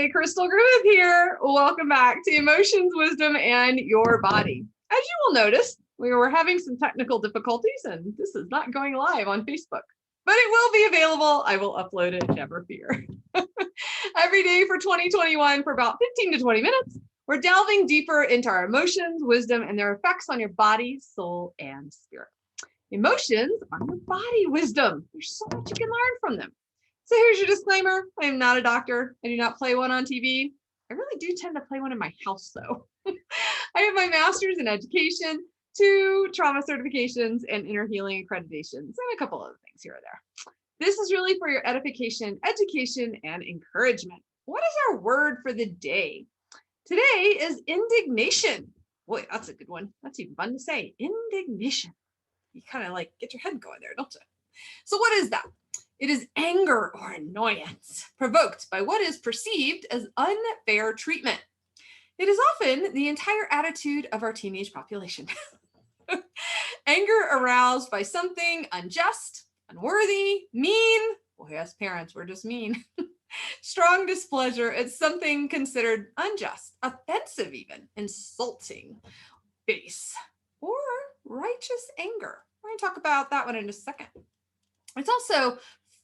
Hi, Crystal Griffith here. Welcome back to Emotions, Wisdom, and Your Body. As you will notice, we were having some technical difficulties, and this is not going live on Facebook, but it will be available. I will upload it, never fear. Every day for 2021 for about 15 to 20 minutes, we're delving deeper into our emotions, wisdom, and their effects on your body, soul, and spirit. Emotions are your body wisdom. There's so much you can learn from them. So here's your disclaimer. I am not a doctor. I do not play one on TV. I really do tend to play one in my house, though. I have my master's in education, 2 trauma certifications, and inner healing accreditations, and a couple other things here or there. This is really for your edification, education, and encouragement. What is our word for the day? Today is indignation. Boy, that's a good one. That's even fun to say. Indignation. You kind of like get your head going there, don't you? So what is that? It is anger or annoyance provoked by what is perceived as unfair treatment. It is often the entire attitude of our teenage population. Anger aroused by something unjust, unworthy, mean. Boy, as parents, we're just mean. Strong displeasure at something considered unjust, offensive even, insulting, base, or righteous anger. We're going to talk about that one in just a second. It's also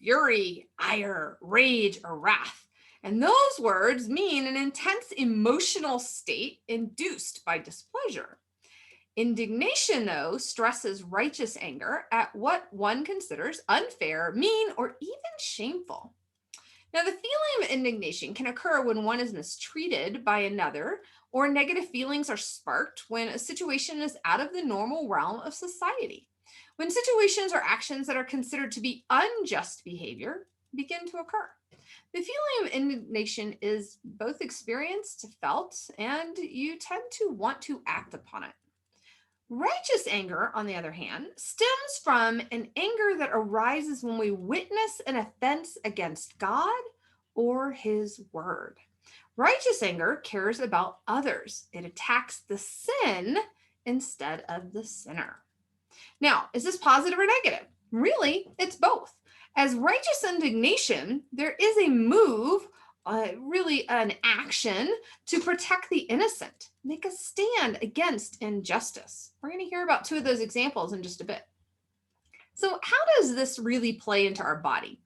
fury, ire, rage, or wrath. And those words mean an intense emotional state induced by displeasure. Indignation, though, stresses righteous anger at what one considers unfair, mean, or even shameful. Now, the feeling of indignation can occur when one is mistreated by another, or negative feelings are sparked when a situation is out of the normal realm of society. When situations or actions that are considered to be unjust behavior begin to occur. The feeling of indignation is both experienced, felt, and you tend to want to act upon it. Righteous anger, on the other hand, stems from an anger that arises when we witness an offense against God or His word. Righteous anger cares about others. It attacks the sin instead of the sinner. Now, is this positive or negative? Really, it's both. As righteous indignation, there is a move, really an action to protect the innocent, make a stand against injustice. We're going to hear about 2 of those examples in just a bit. So how does this really play into our body?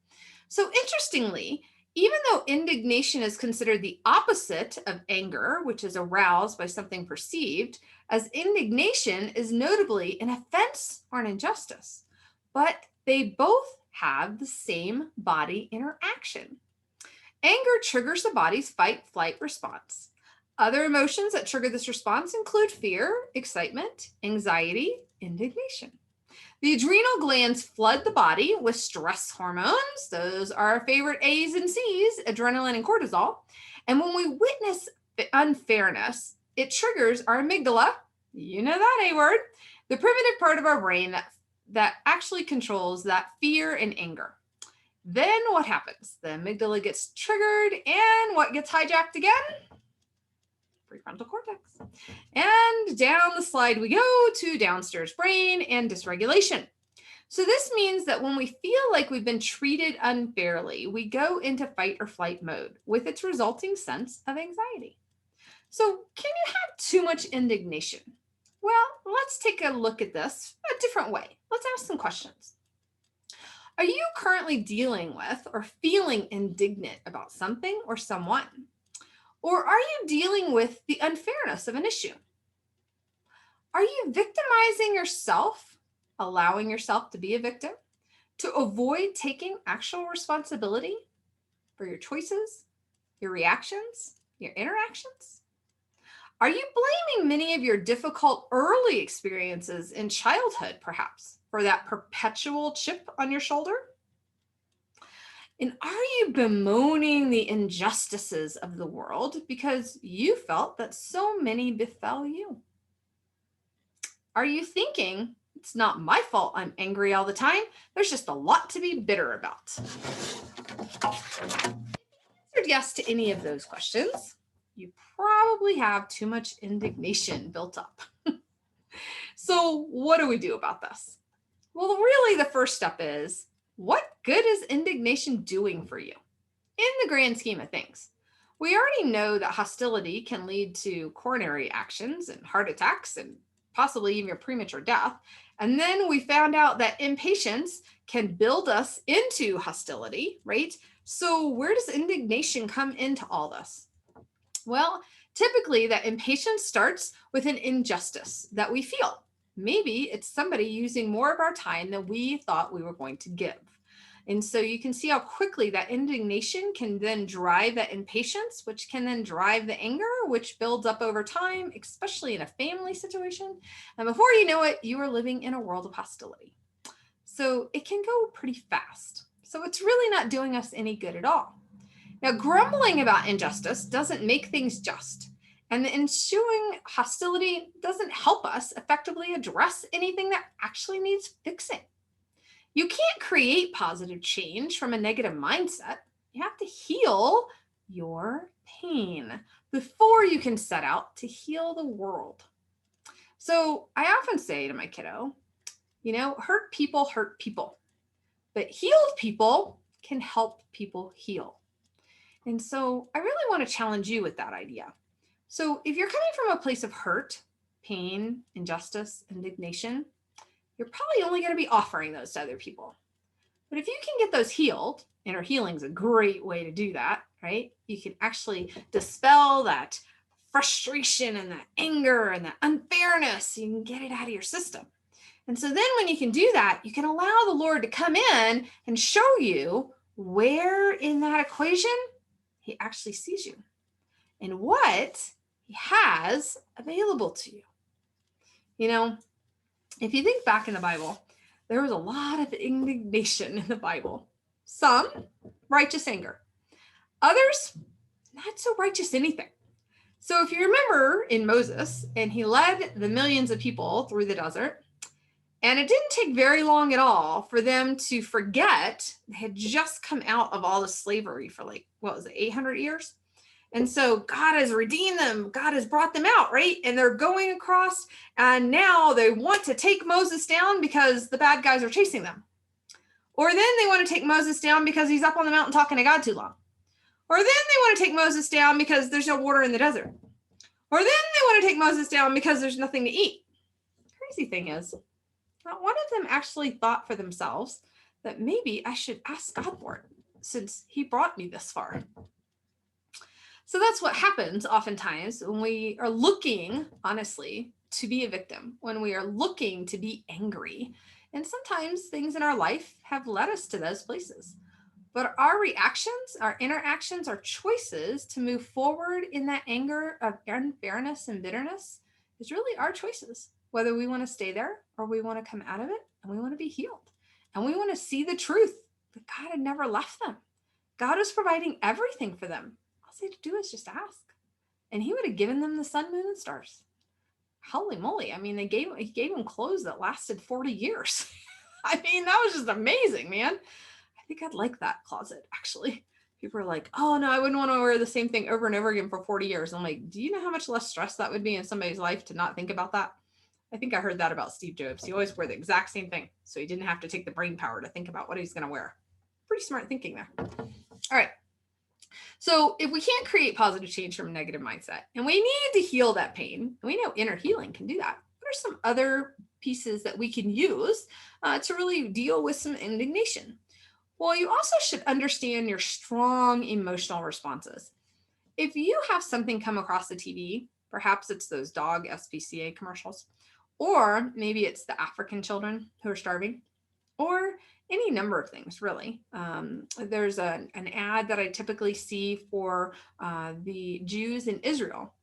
So interestingly, even though indignation is considered the opposite of anger, which is aroused by something perceived, as indignation is notably an offense or an injustice, but they both have the same body interaction. Anger triggers the body's fight-flight response. Other emotions that trigger this response include fear, excitement, anxiety, indignation. The adrenal glands flood the body with stress hormones. Those are our favorite A's and C's, adrenaline and cortisol. And when we witness unfairness, it triggers our amygdala, you know that A word, the primitive part of our brain that actually controls that fear and anger. Then what happens? The amygdala gets triggered, and what gets hijacked again? Prefrontal cortex. And down the slide we go to downstairs brain and dysregulation. So this means that when we feel like we've been treated unfairly, we go into fight or flight mode with its resulting sense of anxiety. So can you have too much indignation? Well, let's take a look at this a different way. Let's ask some questions. Are you currently dealing with or feeling indignant about something or someone? Or are you dealing with the unfairness of an issue? Are you victimizing yourself, allowing yourself to be a victim, to avoid taking actual responsibility for your choices, your reactions, your interactions? Are you blaming many of your difficult early experiences in childhood, perhaps, for that perpetual chip on your shoulder? And are you bemoaning the injustices of the world because you felt that so many befell you? Are you thinking, it's not my fault I'm angry all the time, there's just a lot to be bitter about? If you answered yes to any of those questions, you probably have too much indignation built up. So what do we do about this? Well, really the first step is, what good is indignation doing for you? In the grand scheme of things, We already know that hostility can lead to coronary actions and heart attacks and possibly even premature death. And then we found out that impatience can build us into hostility, right? So, where does indignation come into all this? Well, typically that impatience starts with an injustice that we feel. Maybe it's somebody using more of our time than we thought we were going to give. And so you can see how quickly that indignation can then drive that impatience, which can then drive the anger, which builds up over time, especially in a family situation. And before you know it, you are living in a world of hostility. So it can go pretty fast. So it's really not doing us any good at all. Now, grumbling about injustice doesn't make things just. And the ensuing hostility doesn't help us effectively address anything that actually needs fixing. You can't create positive change from a negative mindset. You have to heal your pain before you can set out to heal the world. So I often say to my kiddo, hurt people, but healed people can help people heal. And so I really want to challenge you with that idea. So if you're coming from a place of hurt, pain, injustice, indignation, you're probably only going to be offering those to other people. But if you can get those healed, inner healing is a great way to do that, right? You can actually dispel that frustration and that anger and that unfairness. You can get it out of your system. And so then when you can do that, you can allow the Lord to come in and show you where in that equation he actually sees you and what he has available to you. If you think back in the Bible, there was a lot of indignation in the Bible. Some righteous anger, others not so righteous anything. So if you remember in Moses, and he led the millions of people through the desert, and it didn't take very long at all for them to forget they had just come out of all the slavery for 800 years? And so God has redeemed them. God has brought them out, right? And they're going across, and now they want to take Moses down because the bad guys are chasing them. Or then they want to take Moses down because he's up on the mountain talking to God too long. Or then they want to take Moses down because there's no water in the desert. Or then they want to take Moses down because there's nothing to eat. The crazy thing is, not one of them actually thought for themselves that maybe I should ask God for it since he brought me this far. So that's what happens oftentimes when we are looking, honestly, to be a victim, when we are looking to be angry. And sometimes things in our life have led us to those places. But our reactions, our interactions, our choices to move forward in that anger of unfairness and bitterness is really our choices, whether we want to stay there or we want to come out of it and we want to be healed. And we want to see the truth that God had never left them. God was providing everything for them. All they had to do is just ask. And he would have given them the sun, moon, and stars. Holy moly. I mean, he gave them clothes that lasted 40 years. I mean, that was just amazing, man. I think I'd like that closet, actually. People are like, oh, no, I wouldn't want to wear the same thing over and over again for 40 years. I'm like, do you know how much less stress that would be in somebody's life to not think about that? I think I heard that about Steve Jobs. He always wore the exact same thing, so he didn't have to take the brain power to think about what he's going to wear. Pretty smart thinking there. All right. So if we can't create positive change from a negative mindset, and we need to heal that pain, and we know inner healing can do that, what are some other pieces that we can use to really deal with some indignation? Well, you also should understand your strong emotional responses. If you have something come across the TV, perhaps it's those dog SPCA commercials, or maybe it's the African children who are starving, or any number of things, really. There's an ad that I typically see for the Jews in Israel.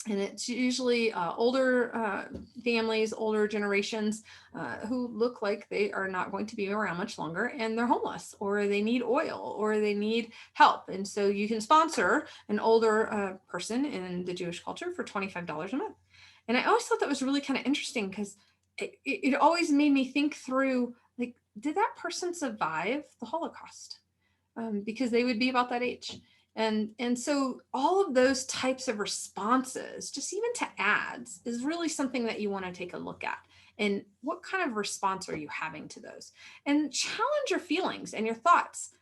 And it's usually older families, older generations who look like they are not going to be around much longer, and they're homeless, or they need oil, or they need help. And so you can sponsor an older person in the Jewish culture for $25 a month. And I always thought that was really kind of interesting because it always made me think through, like, did that person survive the Holocaust? Because they would be about that age. And so all of those types of responses, just even to ads, is really something that you want to take a look at. And what kind of response are you having to those? And challenge your feelings and your thoughts,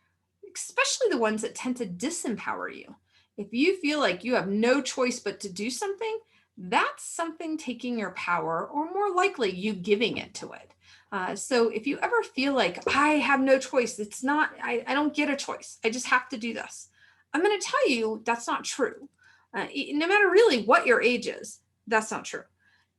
especially the ones that tend to disempower you. If you feel like you have no choice but to do something, that's something taking your power, or more likely you giving it to it. So if you ever feel like I have no choice, it's not, I don't get a choice, I just have to do this, I'm going to tell you that's not true. No matter really what your age is, that's not true.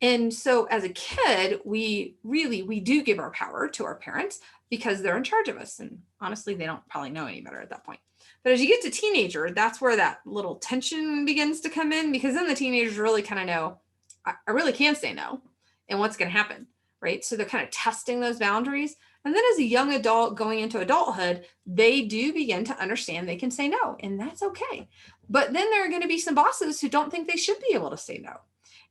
And so as a kid, we do give our power to our parents because they're in charge of us. And honestly, they don't probably know any better at that point. But as you get to teenager, that's where that little tension begins to come in, because then the teenagers really kind of know, I really can say no, and what's going to happen, right? So they're kind of testing those boundaries. And then as a young adult going into adulthood, they do begin to understand they can say no, and that's okay. But then there are going to be some bosses who don't think they should be able to say no.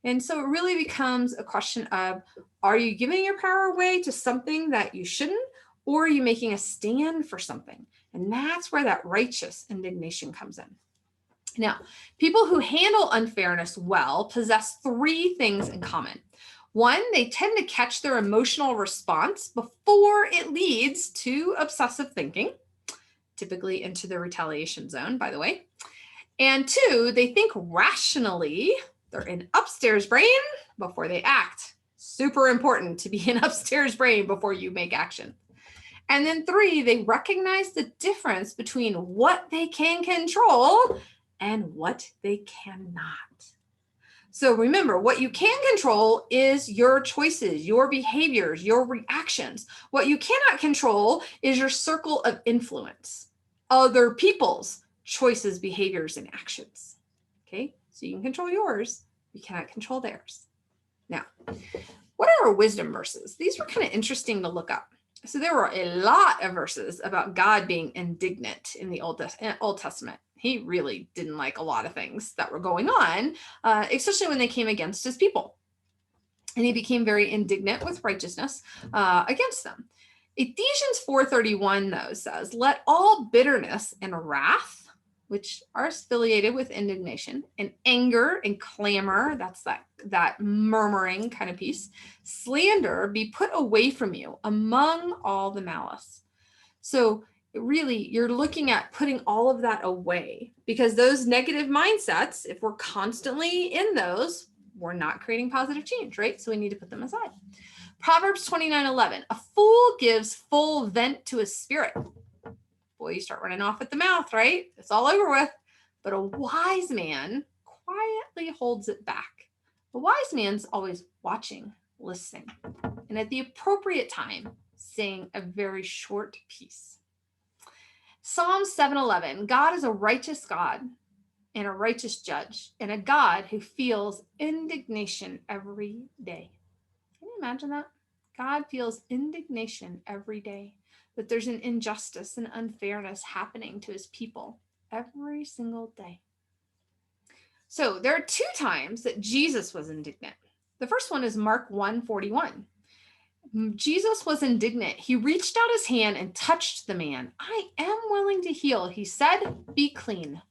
And so it really becomes a question of, are you giving your power away to something that you shouldn't, or are you making a stand for something? And that's where that righteous indignation comes in. Now, people who handle unfairness well possess three things in common. One, they tend to catch their emotional response before it leads to obsessive thinking, typically into the retaliation zone, by the way. And two, they think rationally. They're in upstairs brain before they act. Super important to be in upstairs brain before you make action. And then three, they recognize the difference between what they can control and what they cannot. So remember, what you can control is your choices, your behaviors, your reactions. What you cannot control is your circle of influence, other people's choices, behaviors, and actions. Okay, so you can control yours, you cannot control theirs. Now, what are our wisdom verses? These were kind of interesting to look up. So there were a lot of verses about God being indignant in the Old Testament. He really didn't like a lot of things that were going on, especially when they came against his people. And he became very indignant with righteousness against them. Ephesians 4:31, though, says, let all bitterness and wrath, which are affiliated with indignation, and anger and clamor, that's that murmuring kind of piece, slander, be put away from you among all the malice. So really, you're looking at putting all of that away, because those negative mindsets, if we're constantly in those, we're not creating positive change, right? So we need to put them aside. Proverbs 29:11, a fool gives full vent to his spirit. Boy, you start running off at the mouth, right? It's all over with. But a wise man quietly holds it back. A wise man's always watching, listening, and at the appropriate time, saying a very short piece. Psalm 7:11, God is a righteous God and a righteous judge, and a God who feels indignation every day. Can you imagine that? God feels indignation every day, that there's an injustice and unfairness happening to his people every single day. So there are two times that Jesus was indignant. The first one is Mark 1:41. Jesus was indignant. He reached out his hand and touched the man. I am willing to heal, he said, be clean.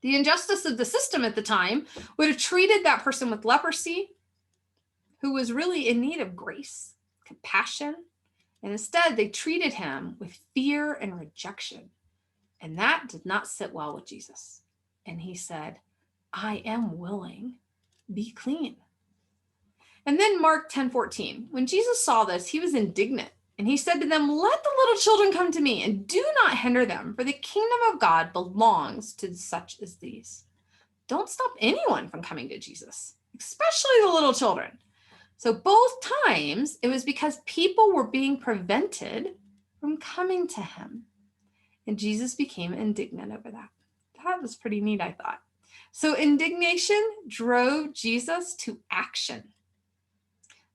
The injustice of the system at the time would have treated that person with leprosy, who was really in need of grace, compassion, and instead they treated him with fear and rejection. And that did not sit well with Jesus. And he said, I am willing, be clean. And then Mark 10:14, when Jesus saw this, he was indignant. And he said to them, let the little children come to me, and do not hinder them, for the kingdom of God belongs to such as these. Don't stop anyone from coming to Jesus, especially the little children. So both times it was because people were being prevented from coming to him. And Jesus became indignant over that. That was pretty neat, I thought. So indignation drove Jesus to action.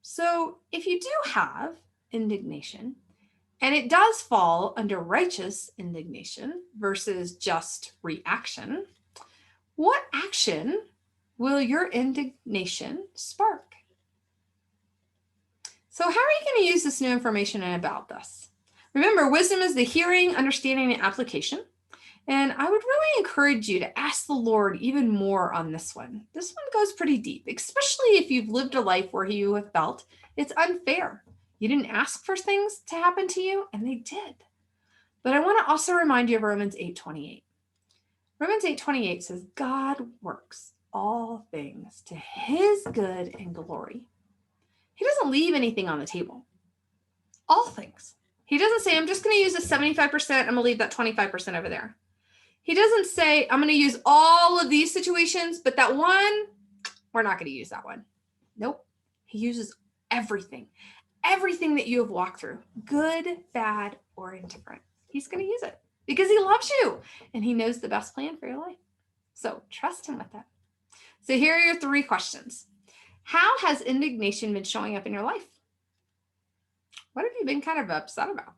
So if you do have indignation, and it does fall under righteous indignation versus just reaction, what action will your indignation spark? So how are you going to use this new information and about this? Remember, wisdom is the hearing, understanding, and application. And I would really encourage you to ask the Lord even more on this one. This one goes pretty deep, especially if you've lived a life where you have felt it's unfair. You didn't ask for things to happen to you, and they did. But I want to also remind you of Romans 8:28. Romans 8:28 says, God works all things to his good and glory. He doesn't leave anything on the table. All things. He doesn't say, I'm just going to use the 75%. I'm going to leave that 25% over there. He doesn't say, I'm going to use all of these situations, but that one, we're not going to use that one. Nope. He uses everything. Everything that you have walked through, good, bad, or indifferent. He's going to use it because he loves you and he knows the best plan for your life. So trust him with that. So here are your 3 questions. How has indignation been showing up in your life? What have you been kind of upset about?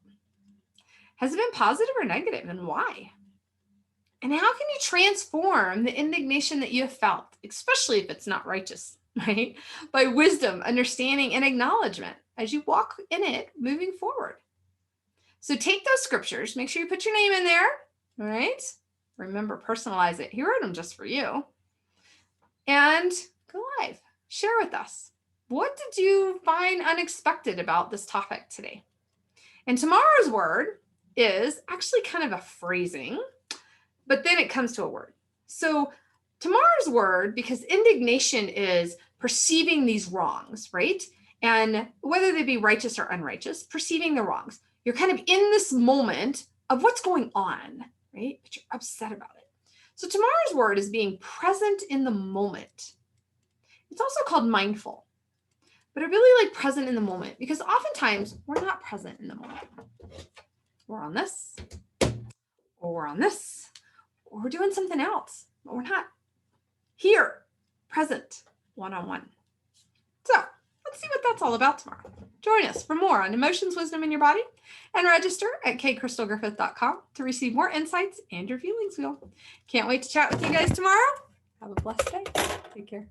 Has it been positive or negative, and why? And how can you transform the indignation that you have felt, especially if it's not righteous, right? By wisdom, understanding, and acknowledgement as you walk in it moving forward. So take those scriptures, make sure you put your name in there, all right? Remember, personalize it. He wrote them just for you. And go live. Share with us. What did you find unexpected about this topic today? And tomorrow's word is actually kind of a phrasing, but then it comes to a word. So tomorrow's word, because indignation is perceiving these wrongs, right? And whether they be righteous or unrighteous, perceiving the wrongs. You're kind of in this moment of what's going on, right? But you're upset about it. So tomorrow's word is being present in the moment. It's also called mindful, but I really like present in the moment because oftentimes we're not present in the moment. We're on this, or we're on this, or we're doing something else, but we're not here, present, one-on-one. So let's see what that's all about tomorrow. Join us for more on emotions, wisdom in your body, and register at kcrystalgriffith.com to receive more insights and your feelings wheel. Can't wait to chat with you guys tomorrow. Have a blessed day. Take care.